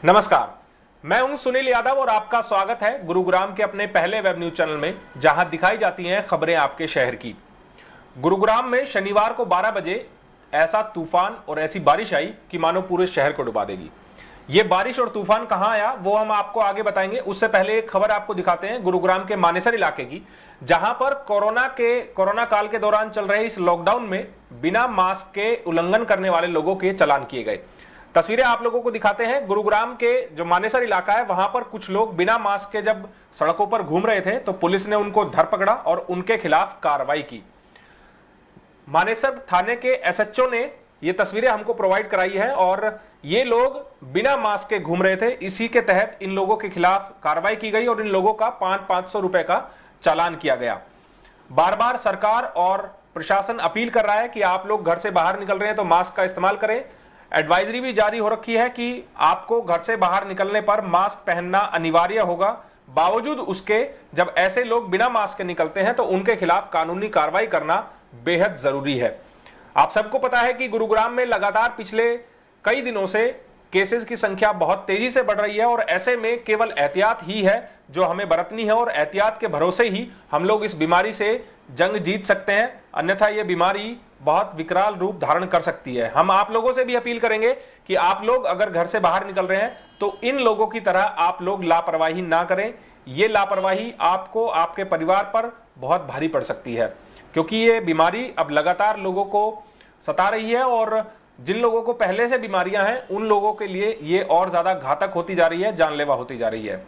नमस्कार, मैं हूं सुनील यादव और आपका स्वागत है गुरुग्राम के अपने पहले वेब न्यूज चैनल में, जहां दिखाई जाती हैं खबरें आपके शहर की। गुरुग्राम में शनिवार को 12 बजे ऐसा तूफान और ऐसी बारिश आई कि मानो पूरे शहर को डुबा देगी। ये बारिश और तूफान कहां आया वो हम आपको आगे बताएंगे। उससे पहले एक खबर आपको दिखाते हैं गुरुग्राम के मानेसर इलाके की, जहां पर कोरोना काल के दौरान चल रहे इस लॉकडाउन में बिना मास्क के उल्लंघन करने वाले लोगों के चालान किए गए। तस्वीरें आप लोगों को दिखाते हैं। गुरुग्राम के जो मानेसर इलाका है वहां पर कुछ लोग बिना मास्क के जब सड़कों पर घूम रहे थे तो पुलिस ने उनको धर पकड़ा और उनके खिलाफ कार्रवाई की। मानेसर थाने के एसएचओ ने ये तस्वीरें हमको प्रोवाइड कराई है और ये लोग बिना मास्क के घूम रहे थे। इसी के तहत इन लोगों के खिलाफ कार्रवाई की गई और इन लोगों का 500 रुपए का चालान किया गया। बार बार सरकार और प्रशासन अपील कर रहा है कि आप लोग घर से बाहर निकल रहे हैं तो मास्क का इस्तेमाल करें। एडवाइजरी भी जारी हो रखी है कि आपको घर से बाहर निकलने पर मास्क पहनना अनिवार्य होगा। बावजूद उसके जब ऐसे लोग बिना मास्क के निकलते हैं तो उनके खिलाफ कानूनी कार्रवाई करना बेहद जरूरी है। आप सबको पता है कि गुरुग्राम में लगातार पिछले कई दिनों से केसेस की संख्या बहुत तेजी से बढ़ रही है और ऐसे में केवल एहतियात ही है जो हमें बरतनी है और एहतियात के भरोसे ही हम लोग इस बीमारी से जंग जीत सकते हैं, अन्यथा यह बीमारी बहुत विकराल रूप धारण कर सकती है। हम आप लोगों से भी अपील करेंगे कि आप लोग अगर घर से बाहर निकल रहे हैं तो इन लोगों की तरह आप लोग लापरवाही ना करें। ये लापरवाही आपको, आपके परिवार पर बहुत भारी पड़ सकती है, क्योंकि ये बीमारी अब लगातार लोगों को सता रही है और जिन लोगों को पहले से बीमारियां हैं उन लोगों के लिए ये और ज्यादा घातक होती जा रही है, जानलेवा होती जा रही है।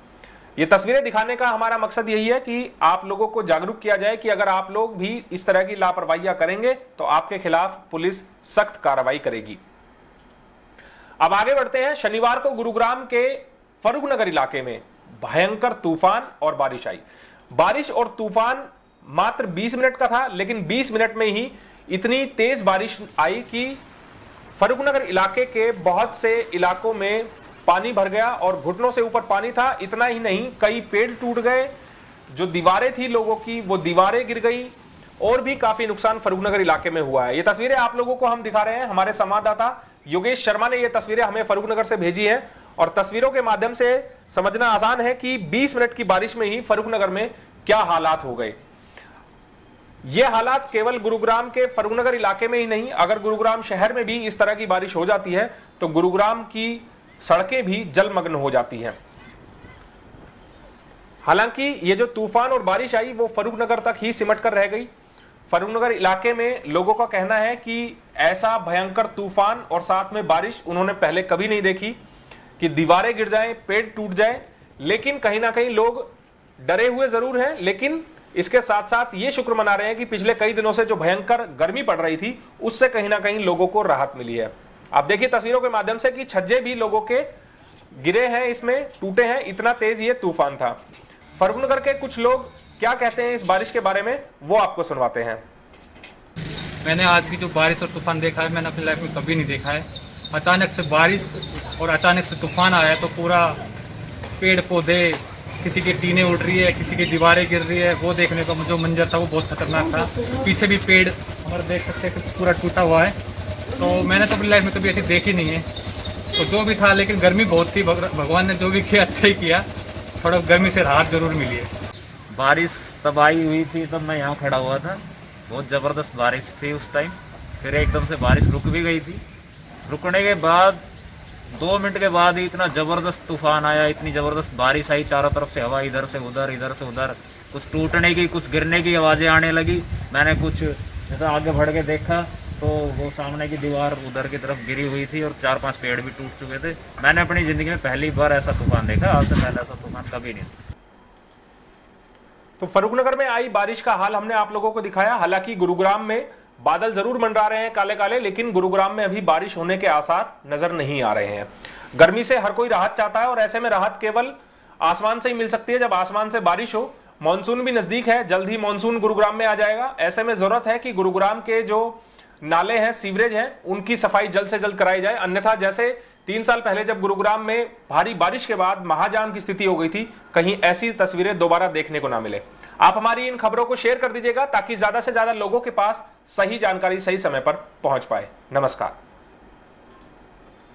ये तस्वीरें दिखाने का हमारा मकसद यही है कि आप लोगों को जागरूक किया जाए कि अगर आप लोग भी इस तरह की लापरवाहियां करेंगे तो आपके खिलाफ पुलिस सख्त कार्रवाई करेगी। अब आगे बढ़ते हैं। शनिवार को गुरुग्राम के फर्रुखनगर इलाके में भयंकर तूफान और बारिश आई। बारिश और तूफान मात्र 20 मिनट का था, लेकिन 20 मिनट में ही इतनी तेज बारिश आई कि फर्रुखनगर इलाके के बहुत से इलाकों में पानी भर गया और घुटनों से ऊपर पानी था। इतना ही नहीं, कई पेड़ टूट गए, जो दीवारें थी लोगों की वो दीवारें गिर गई और भी काफी नुकसान फर्रुखनगर इलाके में हुआ है। ये तस्वीरें आप लोगों को हम दिखा रहे हैं। हमारे संवाददाता योगेश शर्मा ने ये तस्वीरें हमें फर्रुखनगर से भेजी हैं और तस्वीरों के माध्यम से समझना आसान है कि 20 मिनट की बारिश में ही फर्रुखनगर में क्या हालात हो गए। ये हालात केवल गुरुग्राम के फर्रुखनगर इलाके में ही नहीं, अगर गुरुग्राम शहर में भी इस तरह की बारिश हो जाती है तो गुरुग्राम की सड़कें भी जलमग्न हो जाती हैं। हालांकि ये जो तूफान और बारिश आई वो फर्रुखनगर तक ही सिमट कर रह गई। फर्रुखनगर इलाके में लोगों का कहना है कि ऐसा भयंकर तूफान और साथ में बारिश उन्होंने पहले कभी नहीं देखी, कि दीवारें गिर जाएं, पेड़ टूट जाएं। लेकिन कहीं ना कहीं लोग डरे हुए जरूर हैं, लेकिन इसके साथ साथ ये शुक्र मना रहे हैं कि पिछले कई दिनों से जो भयंकर गर्मी पड़ रही थी उससे कहीं ना कहीं लोगों को राहत मिली है। आप देखिए तस्वीरों के माध्यम से कि छज्जे भी लोगों के गिरे हैं, इसमें टूटे हैं, इतना तेज ये तूफान था। फर्रुखनगर के कुछ लोग क्या कहते हैं इस बारिश के बारे में वो आपको सुनवाते हैं। मैंने आज की जो बारिश और तूफान देखा है मैंने अपनी लाइफ में कभी नहीं देखा है। अचानक से बारिश और अचानक से तूफान आया तो पूरा पेड़ पौधे, किसी की टीनें उड़ रही है, किसी की दीवारें गिर रही है, वो देखने का जो मंजर था वो बहुत खतरनाक था। पीछे भी पेड़ हमारे देख सकते हैं कि पूरा टूटा हुआ है। तो मैंने तो अपनी लाइफ में कभी ऐसी देखी नहीं है। तो जो भी था, लेकिन गर्मी बहुत थी, भगवान ने जो भी किया अच्छा ही किया। थोड़ा गर्मी से राहत जरूर मिली है। बारिश तब आई हुई थी तब मैं यहाँ खड़ा हुआ था, बहुत ज़बरदस्त बारिश थी उस टाइम। फिर एकदम से बारिश रुक भी गई थी। रुकने के बाद 2 मिनट के बाद ही इतना ज़बरदस्त तूफान आया, इतनी ज़बरदस्त बारिश आई, चारों तरफ से हवा इधर से उधर, इधर से उधर, कुछ टूटने की, कुछ गिरने की आवाज़ें आने लगी। मैंने कुछ जैसा आगे बढ़ के देखा तो वो सामने की दीवार उधर की तरफ गिरी हुई थी और 4-5 पेड़ भी टूट चुके थे। मैंने अपनी ज़िंदगी में पहली बार ऐसा तूफान देखा, आज से पहले ऐसा तूफान कभी नहीं। तो फर्रुखनगर में आई बारिश का हाल हमने आप लोगों को दिखाया। हालांकि गुरुग्राम में बादल जरूर मंडरा रहे हैं काले काले, लेकिन गुरुग्राम में अभी बारिश होने के आसार नजर नहीं आ रहे हैं। गर्मी से हर कोई राहत चाहता है और ऐसे में राहत केवल आसमान से ही मिल सकती है। जब आसमान से बारिश हो, मानसून भी नजदीक है, जल्द ही मानसून गुरुग्राम में आ जाएगा। ऐसे में जरूरत है कि गुरुग्राम के जो नाले हैं, सीवरेज हैं, उनकी सफाई जल्द से जल्द कराई जाए। अन्यथा जैसे 3 साल पहले जब गुरुग्राम में भारी बारिश के बाद महाजाम की स्थिति हो गई थी, कहीं ऐसी तस्वीरें दोबारा देखने को ना मिले। आप हमारी इन खबरों को शेयर कर दीजिएगा ताकि ज्यादा से ज्यादा लोगों के पास सही जानकारी सही समय पर पहुंच पाए। नमस्कार।